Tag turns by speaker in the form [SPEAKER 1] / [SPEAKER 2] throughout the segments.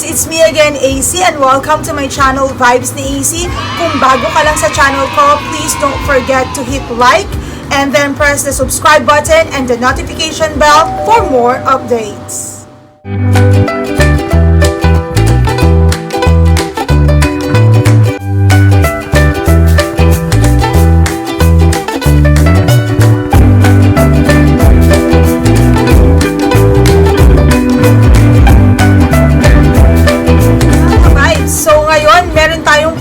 [SPEAKER 1] ka-vibes! It's me again, AC, and welcome to my channel, Vibes ni AC. Kung bago ka lang sa channel ko, please don't forget to hit like and then press the subscribe button and the notification bell for more updates.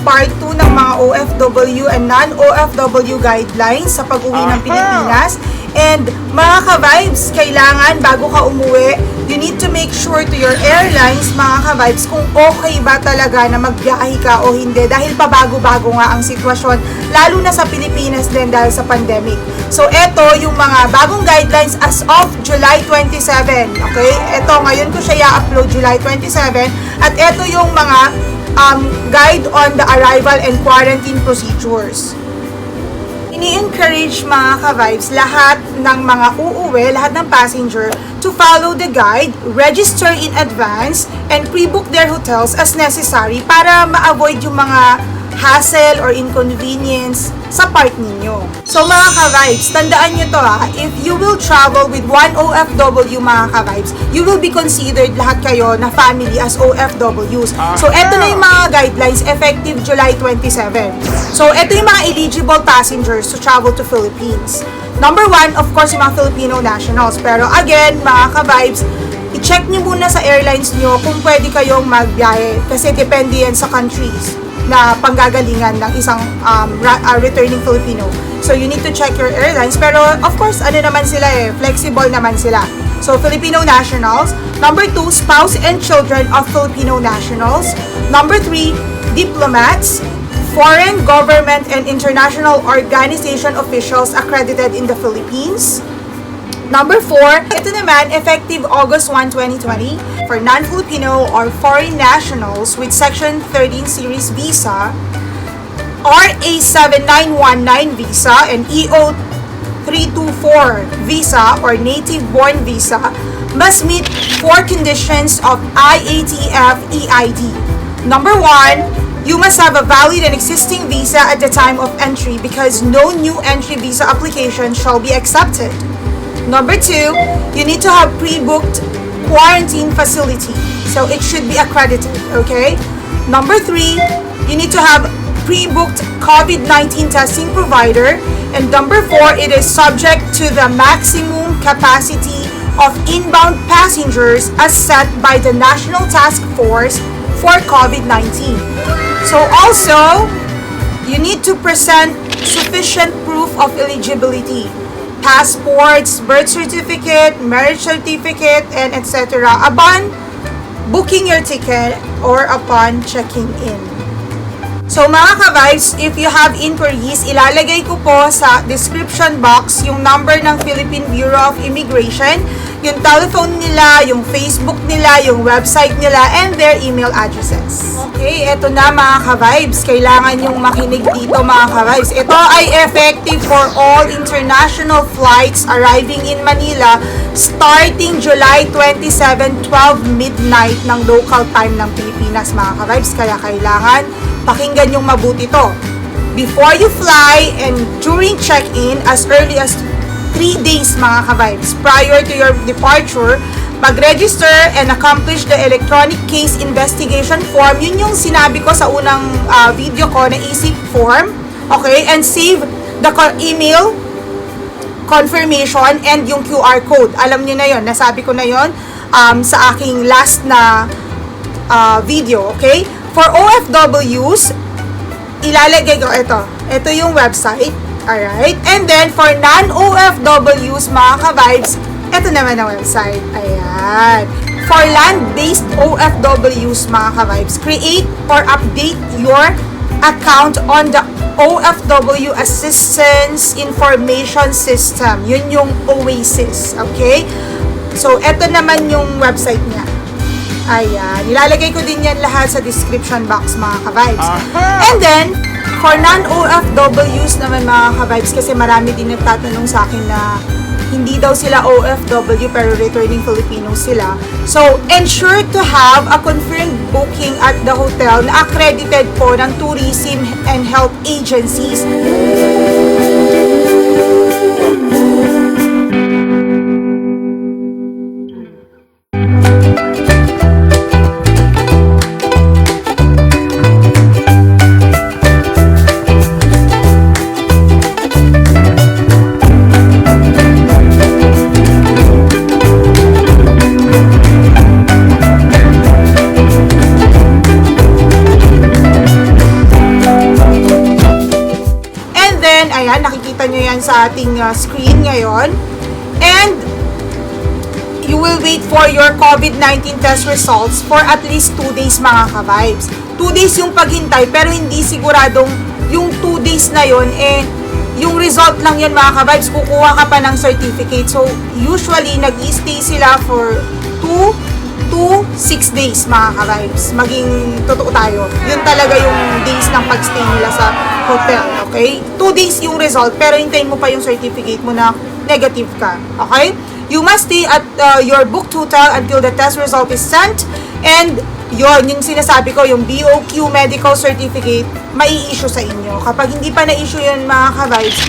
[SPEAKER 1] Part 2 ng mga OFW and non-OFW guidelines sa pag-uwi ng Pilipinas. And mga ka-vibes, kailangan bago ka umuwi, you need to make sure to your airlines, mga ka-vibes, kung okay ba talaga na magbiyahe ka o hindi. Dahil pabago-bago nga ang sitwasyon, lalo na sa Pilipinas din dahil sa pandemic. So, eto yung mga bagong guidelines as of July 27. Okay? Eto, ngayon ko siya i-upload July 27. At eto yung mga guide on the arrival and quarantine procedures. Ini-encourage mga ka-vibes lahat ng mga uuwi, lahat ng passenger to follow the guide, register in advance, and pre-book their hotels as necessary para ma-avoid yung mga hassle or inconvenience sa part ninyo. So mga ka-vibes, tandaan nyo to if you will travel with one OFW mga ka-vibes, you will be considered lahat kayo na family as OFWs. So eto na yung mga guidelines effective July 27. So eto yung mga eligible passengers to travel to Philippines. Number 1, of course, yung mga Filipino nationals. Pero again, mga ka-vibes, i-check nyo muna sa airlines nyo kung pwede kayong magbiyahe kasi depende yan sa countries na panggagalingan ng isang returning Filipino. So, you need to check your airlines. Pero, of course, ano naman sila flexible naman sila. So, Filipino nationals. Number 2, spouse and children of Filipino nationals. Number 3, diplomats, foreign government and international organization officials accredited in the Philippines. Number 4, ito naman, effective August 1, 2020, for non-Filipino or foreign nationals with Section 13 Series Visa, RA 7919 Visa, and EO 324 Visa or Native-Born Visa must meet 4 conditions of IATF EID. Number 1, you must have a valid and existing visa at the time of entry because no new entry visa application shall be accepted. Number 2, you need to have pre-booked quarantine facility. So it should be accredited, okay? Number 3, you need to have pre-booked COVID-19 testing provider. And number 4, it is subject to the maximum capacity of inbound passengers as set by the National Task Force for COVID-19. So also, you need to present sufficient proof of eligibility. Passports, birth certificate, marriage certificate, and etc. upon booking your ticket or upon checking in. So mga ka-vibes, if you have inquiries, ilalagay ko po sa description box yung number ng Philippine Bureau of Immigration, yung telephone nila, yung Facebook nila, yung website nila, and their email addresses. Okay, eto na mga ka-vibes. Kailangan yung makinig dito mga ka-vibes. Ito ay effective for all international flights arriving in Manila starting July 27, 12 midnight ng local time ng Pilipinas mga ka-vibes. Kaya kailangan pakinggan yung mabuti to. Before you fly and during check-in as early as 3 days mga ka-vibes prior to your departure, mag-register and accomplish the electronic case investigation form. Yun yung sinabi ko sa unang video ko na EC form. Okay? And save the email confirmation and yung QR code. Alam nyo na yun. Nasabi ko na yun sa aking last na video. Okay? For OFWs, ilalagay ko ito. Ito yung website. Alright? And then, for non-OFWs, mga ka-vibes, ito naman ang website. Ayan. For land-based OFWs, mga ka-vibes, create or update your account on the OFW Assistance Information System. Yun yung OASIS. Okay? So, ito naman yung website niya. Ayan. Nilalagay ko din yan lahat sa description box, mga ka-vibes. And then, for non-OFWs naman, mga ka-vibes, kasi marami din nagtatanong sa akin na hindi daw sila OFW pero returning Filipinos sila. So, ensure to have a confirmed booking at the hotel na accredited po ng tourism and health agencies. Ayan, nakikita nyo yan sa ating screen ngayon. And you will wait for your COVID-19 test results for at least 2 days mga ka-vibes. 2 days yung paghintay, pero hindi siguradong yung 2 days na yon yung result lang yun mga ka-vibes, kukuha ka pa ng certificate. So, usually, nag-i-stay sila for 2 to 6 days mga ka-vibes. Maging totoo tayo. Yun talaga yung days ng pag-stay nila sa hotel, okay? 2 days yung result, pero hintayin mo pa yung certificate mo na negative ka, okay? You must stay at your booked hotel until the test result is sent, and yun, yung sinasabi ko, yung BOQ medical certificate, mai-issue sa inyo. Kapag hindi pa na-issue yun mga ka-vibes,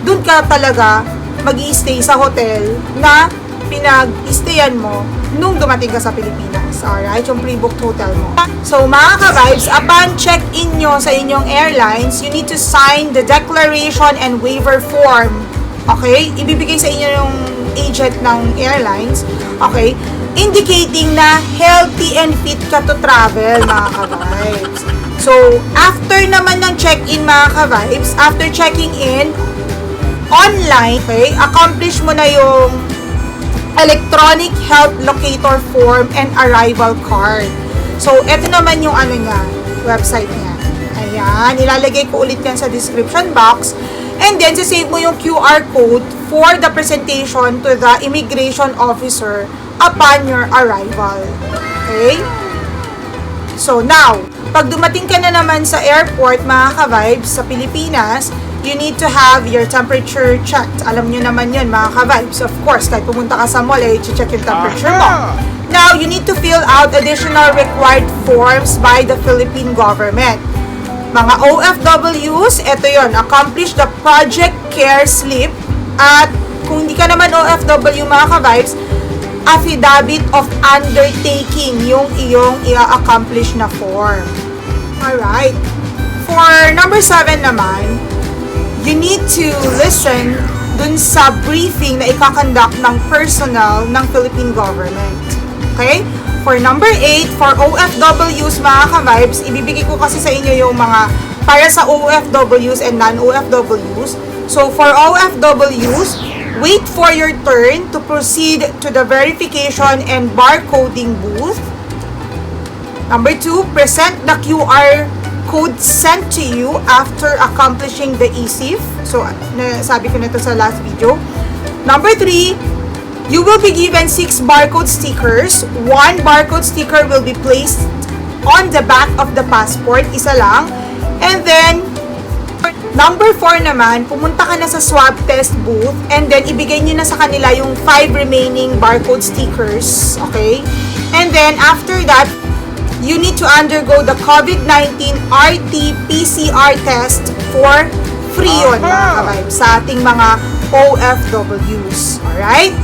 [SPEAKER 1] dun ka talaga mag-i-stay sa hotel na pinag-stayan mo nung dumating ka sa Pilipinas. Alright? Yung pre-booked hotel mo. So, mga ka-vibes, upon check-in nyo sa inyong airlines, you need to sign the declaration and waiver form. Okay? Ibibigay sa inyo yung agent ng airlines. Okay? Indicating na healthy and fit ka to travel, mga ka-vibes. So, after naman ng check-in, mga ka-vibes, after checking in, online, okay, accomplish mo na yung electronic health locator form and arrival card. So, eto naman yung ano niya, website niya. Ayan, ilalagay ko ulit yan sa description box. And then, sasave mo yung QR code for the presentation to the immigration officer upon your arrival. Okay? So, now, pag dumating ka na naman sa airport, mga ka-vibes, sa Pilipinas, you need to have your temperature checked. Alam nyo naman yun, mga ka-vibes. Of course, kahit pumunta ka sa mall, check yung temperature mo. Now, you need to fill out additional required forms by the Philippine government. Mga OFWs, ito yon, accomplish the project care slip. At kung hindi ka naman OFW, mga ka-vibes, affidavit of undertaking yung iyong i-accomplish na form. Alright. For number 7 naman, you need to listen dun sa briefing na ikakonduct ng personnel ng Philippine government. Okay? For number 8, for OFWs, mga ka-vibes, ibibigay ko kasi sa inyo yung mga para sa OFWs and non-OFWs. So, for OFWs, wait for your turn to proceed to the verification and barcoding booth. Number 2, present the QR code sent to you after accomplishing the ECIF. So, sabi ko na ito sa last video. Number 3, you will be given 6 barcode stickers. 1 barcode sticker will be placed on the back of the passport. Isa lang. And then, number 4 naman, pumunta ka na sa swab test booth and then ibigay nyo na sa kanila yung 5 remaining barcode stickers. Okay? And then, after that, you need to undergo the COVID-19 RT-PCR test for free yun, mga ka-vibes, sa ating mga OFWs. Alright?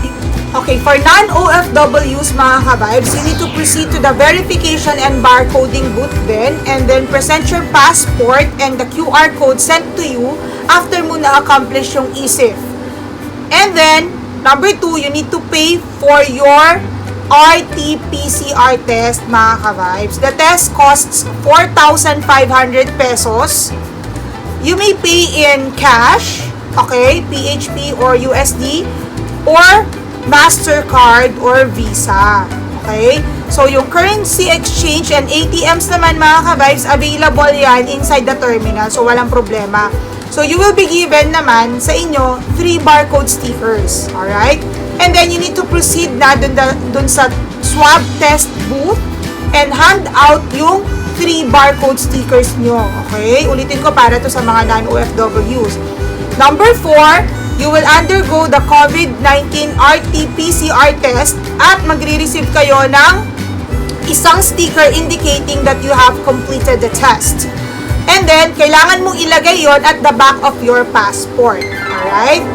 [SPEAKER 1] Okay, for non-OFWs, mga ka-vibes, you need to proceed to the verification and barcoding booth and then present your passport and the QR code sent to you after mo na-accomplish yung ECIF. And then, number 2, you need to pay for your RT-PCR test, mga ka-vibes. The test costs 4,500 pesos. You may pay in cash, okay, PHP or USD, or MasterCard or Visa. Okay? So, yung currency exchange and ATMs naman, mga ka-vibes, available yan inside the terminal. So, walang problema. So, you will be given naman sa inyo 3 barcode stickers. Alright? And then, you need to proceed na dun sa swab test booth and hand out yung 3 barcode stickers nyo. Okay? Ulitin ko para to sa mga non-OFWs. Number 4, you will undergo the COVID-19 RT-PCR test at magre-receive kayo ng isang sticker indicating that you have completed the test. And then, kailangan mong ilagay yon at the back of your passport. Alright?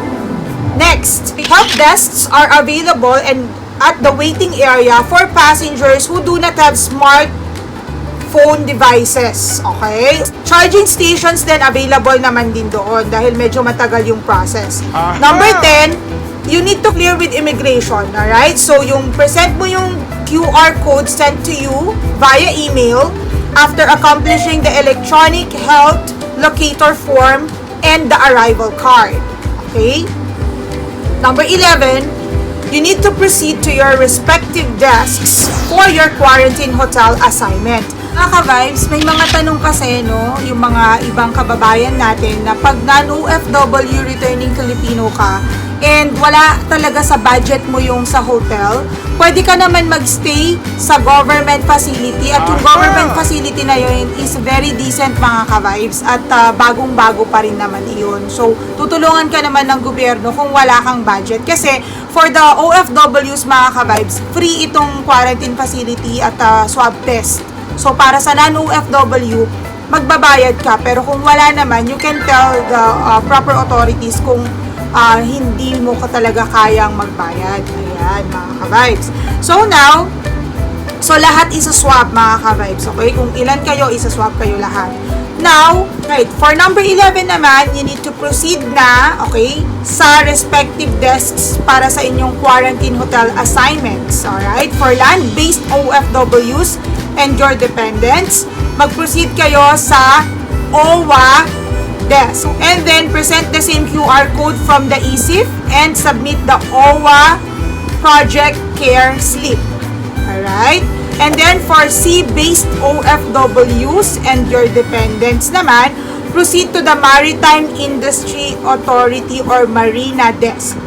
[SPEAKER 1] Next, help desks are available and at the waiting area for passengers who do not have smartphone devices. Okay? Charging stations then available naman din doon dahil medyo matagal yung process. Number 10, you need to clear with immigration. Alright? So, yung present mo yung QR code sent to you via email after accomplishing the electronic health locator form and the arrival card. Okay? Number 11, you need to proceed to your respective desks for your quarantine hotel assignment. Mga ka-vibes, may mga tanong kasi, no, yung mga ibang kababayan natin na pag non-OFW returning Filipino ka and wala talaga sa budget mo yung sa hotel, pwede ka naman magstay sa government facility at yung government facility na yun is very decent mga ka-vibes at bagong-bago pa rin naman iyon. So, tutulungan ka naman ng gobyerno kung wala kang budget kasi for the OFWs mga ka-vibes, free itong quarantine facility at swab test. So, para sa non-OFW, magbabayad ka. Pero kung wala naman, you can tell the proper authorities kung hindi mo ka talaga kayang magbayad. Ayan, mga ka-vibes. So, now, lahat isa-swab, mga ka-vibes. Okay? Kung ilan kayo, isa-swab kayo lahat. Now, right, for number 11 naman, you need to proceed na, okay, sa respective desks para sa inyong quarantine hotel assignments. Alright? For land-based OFWs and your dependents, mag-proceed kayo sa OWA desk. And then, present the same QR code from the ECIF and submit the OWA Project Care Slip. Alright? And then, for sea-based OFWs and your dependents naman, proceed to the Maritime Industry Authority or Marina Desk.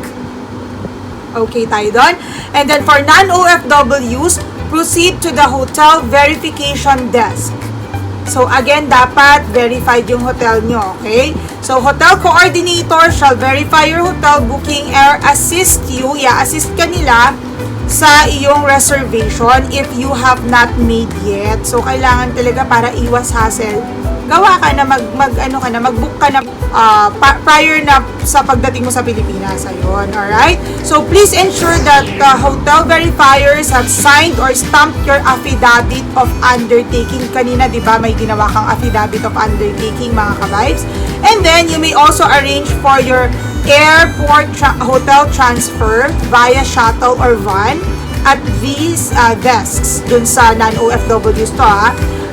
[SPEAKER 1] Okay tayo doon? And then, for non-OFWs, proceed to the Hotel Verification Desk. So, again, dapat verified yung hotel nyo, okay? So, hotel coordinator shall verify your hotel booking or assist ka nila sa iyong reservation if you have not made yet. So, kailangan talaga para iwas hassle. Gawa ka na, mag-book ka na prior na sa pagdating mo sa Pilipinas. Ayun, alright? So, please ensure that the hotel verifiers have signed or stamped your affidavit of undertaking. Kanina, di ba, may ginawa kang affidavit of undertaking, mga ka-vibes. And then, you may also arrange for your airport hotel transfer via shuttle or van at these desks dun sa non-OFWs to,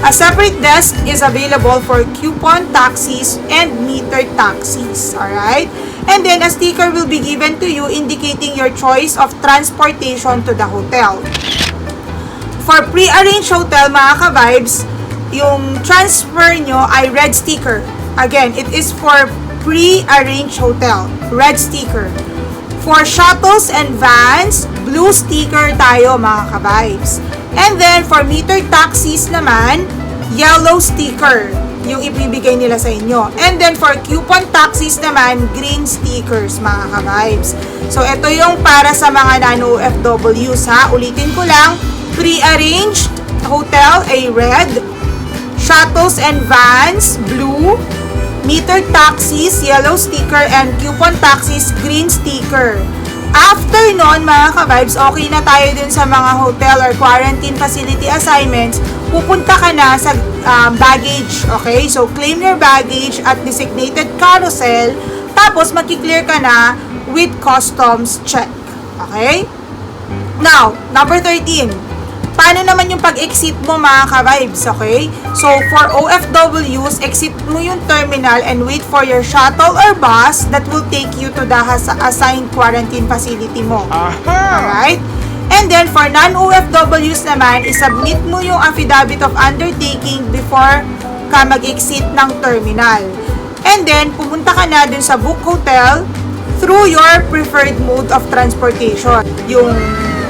[SPEAKER 1] A separate desk is available for coupon taxis and metered taxis. Alright? And then, a sticker will be given to you indicating your choice of transportation to the hotel. For pre-arranged hotel, mga ka-vibes, yung transfer nyo ay red sticker. Again, it is for pre-arranged hotel. Red sticker. For shuttles and vans, blue sticker tayo, mga ka-vibes. And then, for metered taxis naman, yellow sticker yung ibibigay nila sa inyo. And then, for coupon taxis naman, green stickers, mga ka-vibes. So, ito yung para sa mga non-OFWs, ha? Ulitin ko lang, pre-arranged hotel ay red, shuttles and vans, blue, metered taxis, yellow sticker, and coupon taxis, green sticker. After nun, mga ka-vibes, okay na tayo dun sa mga hotel or quarantine facility assignments, pupunta ka na sa baggage, okay? So, claim your baggage at designated carousel, tapos makiklear ka na with customs check, okay? Now, number 13. Paano naman yung pag-exit mo, mga ka-vibes, okay? So, for OFWs, exit mo yung terminal and wait for your shuttle or bus that will take you to the assigned quarantine facility mo. Alright? And then, for non-OFWs naman, isubmit mo yung affidavit of undertaking before ka mag-exit ng terminal. And then, pumunta ka na dun sa book hotel through your preferred mode of transportation. Yung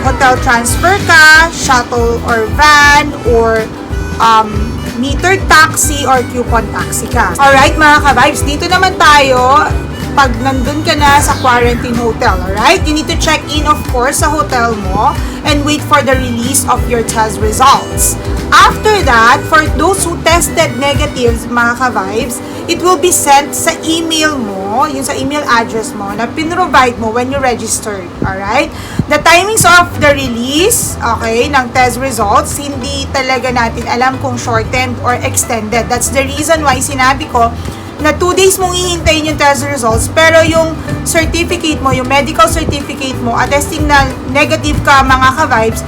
[SPEAKER 1] hotel transfer ka, shuttle or van, or metered taxi or coupon taxi ka. Alright, mga ka-vibes, dito naman tayo pag nandun ka na sa quarantine hotel, alright? You need to check in, of course, sa hotel mo and wait for the release of your test results. After that, for those who tested negatives, mga ka-vibes, it will be sent sa email mo, yung sa email address mo, na pinrovide mo when you registered, alright? The timings of the release, okay, ng test results, hindi talaga natin alam kung shortened or extended. That's the reason why sinabi ko na 2 days mong hihintayin yung test results, pero yung certificate mo, yung medical certificate mo, attesting na negative ka, mga ka-vibes,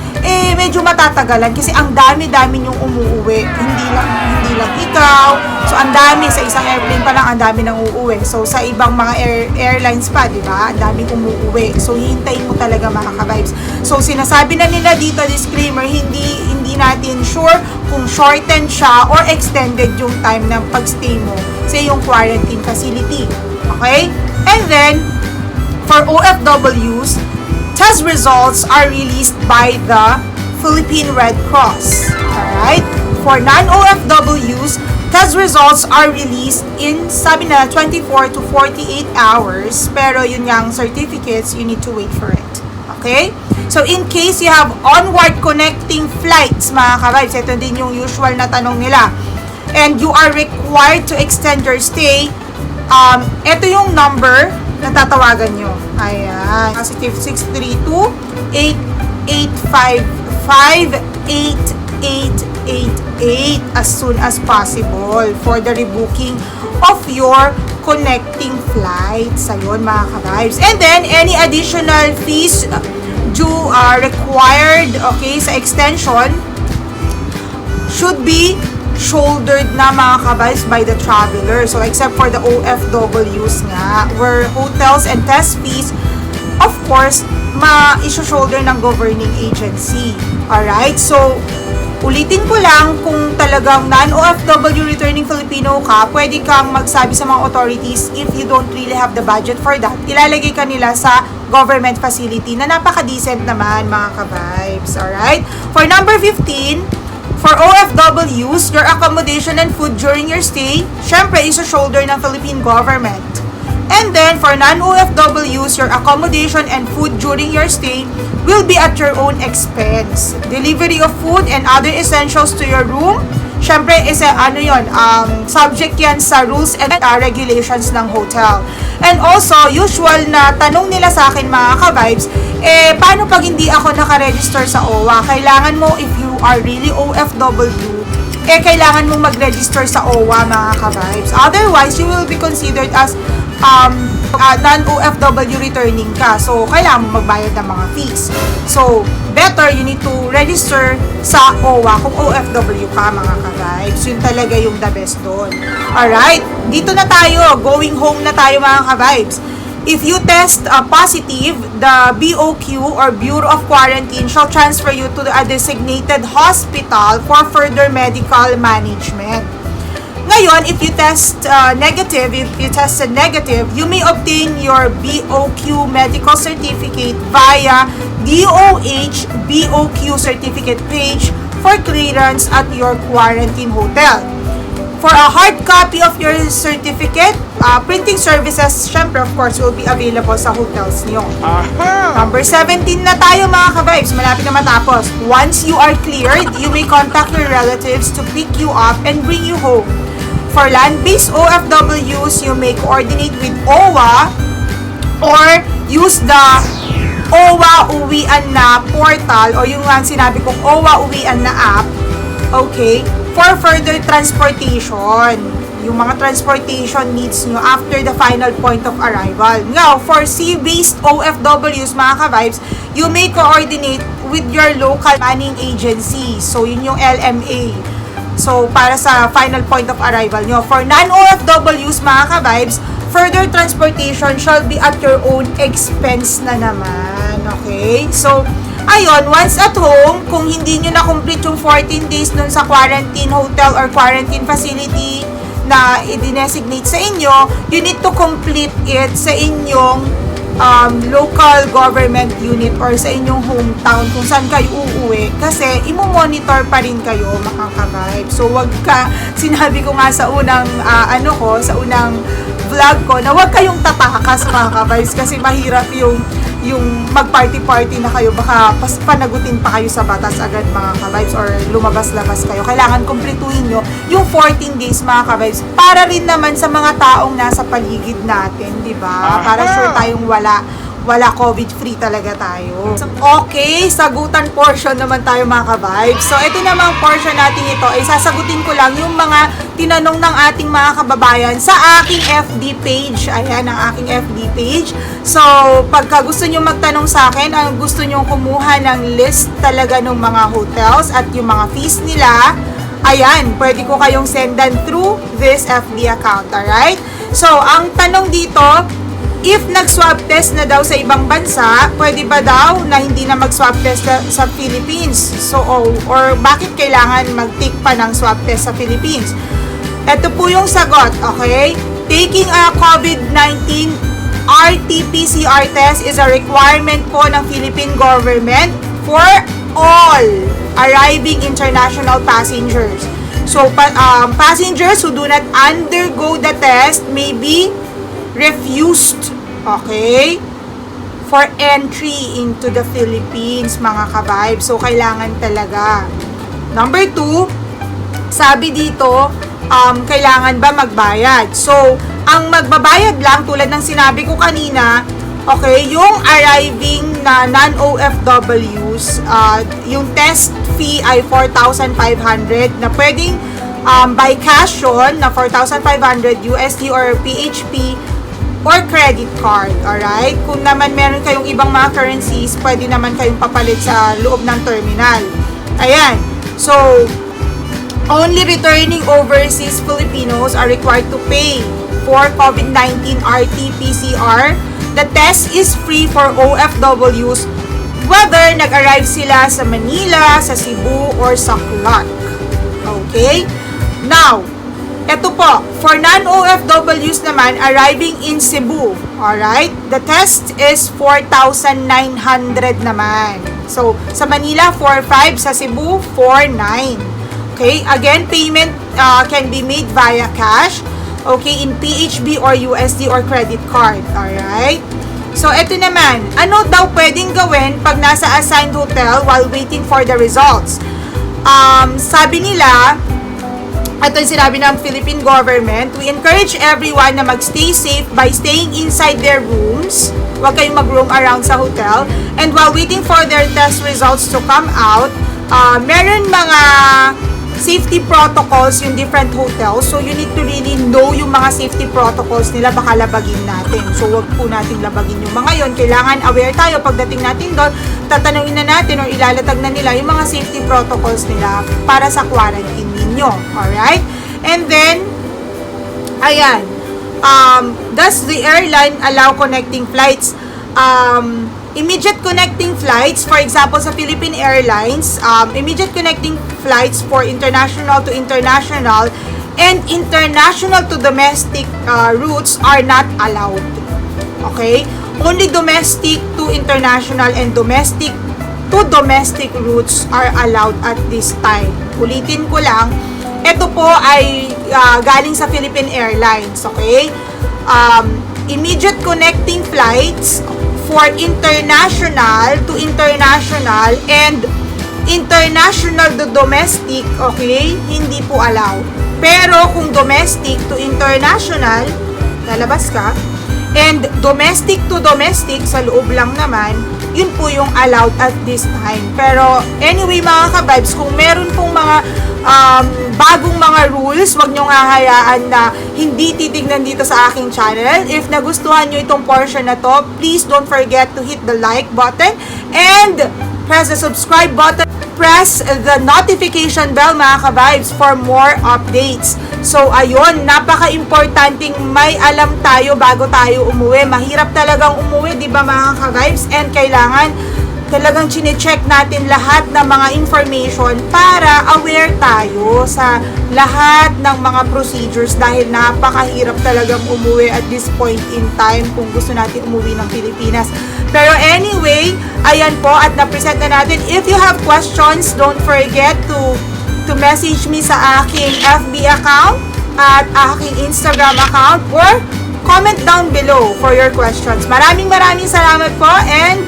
[SPEAKER 1] medyo matatagalan kasi ang dami-dami yung umuuwi. Hindi lang ikaw. So, ang dami. Sa isang airplane pa lang, ang dami nang uuwi. So, sa ibang mga airlines pa, di ba? Ang daming umuuwi. So, hihintayin mo talaga, mga ka-vibes. So, sinasabi na nila dito, disclaimer, hindi natin sure kung shortened siya or extended yung time ng pagstay mo sa yung quarantine facility. Okay? And then, for OFWs, test results are released by the Philippine Red Cross. Alright? For non-OFWs, test results are released in, sabi na, 24 to 48 hours. Pero yun yung certificates, you need to wait for it. Okay? So, in case you have onward connecting flights, mga ka-vibes, ito din yung usual na tanong nila, and you are required to extend your stay, ito yung number na tatawagan nyo. Ayan. Positive 632-885-5888 as soon as possible for the rebooking of your connecting flights. Ayun, mga ka-vibes. And then, any additional fees required, okay, sa extension should be shouldered na, mga ka-vibes, by the traveler. So, except for the OFWs nga, where hotels and test fees, of course, ma-shoulder ng governing agency. Alright? So, ulitin ko lang, kung talagang non-OFW returning Filipino ka, pwede kang magsabi sa mga authorities if you don't really have the budget for that. Ilalagay ka nila sa government facility na napaka-decent naman, mga ka-vibes. Alright? For number 15, for OFWs, your accommodation and food during your stay, syempre, shoulder ng Philippine government. And then, for non-OFWs, your accommodation and food during your stay will be at your own expense. Delivery of food and other essentials to your room, syempre, subject yan sa rules and regulations ng hotel. And also, usual na tanong nila sa akin, mga ka-vibes, paano pag hindi ako nakaregister sa OWA? Kailangan mo, if you are really OFW, kailangan mong mag-register sa OWA, mga ka-vibes. Otherwise, you will be considered as non-OFW returning ka. So, kailangan mo magbayad ng mga fees. So, better, you need to register sa OWA kung OFW ka, mga ka-vibes. Yun talaga yung the best doon. Alright, dito na tayo. Going home na tayo, mga ka-vibes. If you test positive, the BOQ or Bureau of Quarantine shall transfer you to a designated hospital for further medical management. Ngayon, if you tested negative, you may obtain your BOQ medical certificate via DOH BOQ certificate page for clearance at your quarantine hotel. For a hard copy of your certificate, printing services, syempre, of course, will be available sa hotels niyo. Number 17 na tayo, mga ka-vibes. Malapit na matapos. Once you are cleared, you may contact your relatives to pick you up and bring you home. For land-based OFWs, you may coordinate with OWA or use the OWA Uwian na portal o yung sinabi kong OWA Uwian na app, okay, for further transportation. Yung mga transportation needs nyo after the final point of arrival. Now, for sea-based OFWs, mga ka-vibes, you may coordinate with your local manning agency. So, yun yung LMA. So, para sa final point of arrival nyo. For non-OFWs, mga ka-vibes, further transportation shall be at your own expense na naman. Okay? So, ayun, once at home, kung hindi nyo na-complete yung 14 days nun sa quarantine hotel or quarantine facility na i-designate sa inyo, you need to complete it sa inyong local government unit or sa inyong hometown kung saan kayo uuwi kasi imo-monitor pa rin kayo mga ka-vibes. So wag ka, sinabi ko nga sa unang sa unang vlog ko na wag kayong tatakas mga ka-vibes kasi mahirap yung mag-party-party na kayo, baka panagutin pa kayo sa batas agad mga ka-vibes or lumabas-labas kayo. Kailangan kumpletuhin nyo yung 14 days mga ka-vibes para rin naman sa mga taong nasa paligid natin, di ba? Para sure tayong wala COVID-free talaga tayo. So, okay, sagutan portion naman tayo mga ka-vibes. So, ito namang portion natin ito ay sasagutin ko lang yung mga tinanong ng ating mga kababayan sa aking FB page. Ayan, ang aking FB page. So, pagka gusto nyo magtanong sa akin, ang gusto nyo kumuha ng list talaga ng mga hotels at yung mga fees nila, ayan, pwede ko kayong sendan through this FB account, alright? So, ang tanong dito, if nag-swab test na daw sa ibang bansa, pwede ba daw na hindi na mag-swab test sa Philippines? So, or bakit kailangan mag-take pa ng swab test sa Philippines? Ito po yung sagot, okay? Taking a COVID-19 RT-PCR test is a requirement po ng Philippine government for all arriving international passengers. So, passengers who do not undergo the test may be refused, okay, for entry into the Philippines, mga ka-vibes. So, kailangan talaga. Number 2, sabi dito, kailangan ba magbayad? So, ang magbabayad lang, tulad ng sinabi ko kanina, okay, yung arriving na non-OFWs, yung test fee ay 4,500 na pwedeng by cash yun, na 4,500 USD or PHP or credit card, alright? Kung naman meron kayong ibang mga currencies, pwede naman kayong papalit sa loob ng terminal. Ayan. So, only returning overseas Filipinos are required to pay for COVID-19 RT-PCR. The test is free for OFWs whether nag-arrive sila sa Manila, sa Cebu, or sa Clark. Okay? Now, ito po, for non-OFWs naman arriving in Cebu, alright, the test is 4,900 naman. So, sa Manila, 4,500, sa Cebu, 4,900. Okay, again, payment can be made via cash, okay, in PHB or USD or credit card, alright. So, ito naman, ano daw pwedeng gawin pag nasa assigned hotel while waiting for the results? Sabi nila, ito yung sinabi ng Philippine government, we encourage everyone na magstay safe by staying inside their rooms. Huwag kayong mag-roam around sa hotel. And while waiting for their test results to come out, meron mga safety protocols yung different hotels. So, you need to really know yung mga safety protocols nila, baka labagin natin. So, wag po natin labagin yung mga yon. Kailangan aware tayo pagdating natin doon, tatanungin na natin or ilalatag na nila yung mga safety protocols nila para sa quarantine ninyo. Alright? And then, ayan, does the airline allow connecting flights? Immediate connecting flights, for example, sa Philippine Airlines, immediate connecting flights for international to international and international to domestic routes are not allowed. Okay? Only domestic to international and domestic to domestic routes are allowed at this time. Ulitin ko lang, ito po ay galing sa Philippine Airlines, okay? Immediate connecting flights for international to international and international to domestic, okay, hindi po allowed. Pero kung domestic to international, lalabas ka, and domestic to domestic, sa loob lang naman, yun po yung allowed at this time. Pero anyway mga ka-vibes, kung meron pong mga bagong mga rules, wag nyong hahayaan na hindi titignan dito sa aking channel. If nagustuhan nyo itong portion na to, please don't forget to hit the like button and press the subscribe button. Press the notification bell mga ka-vibes for more updates. So ayun, napaka-importanting may alam tayo bago tayo umuwi. Mahirap talagang umuwi, di ba mga ka-vibes? And kailangan talagang chine-check natin lahat ng mga information para aware tayo sa lahat ng mga procedures dahil napakahirap talagang umuwi at this point in time kung gusto natin umuwi ng Pilipinas. Pero anyway, ayan po at na-present na natin. If you have questions, don't forget to message me sa aking FB account at aking Instagram account or comment down below for your questions. Maraming salamat po and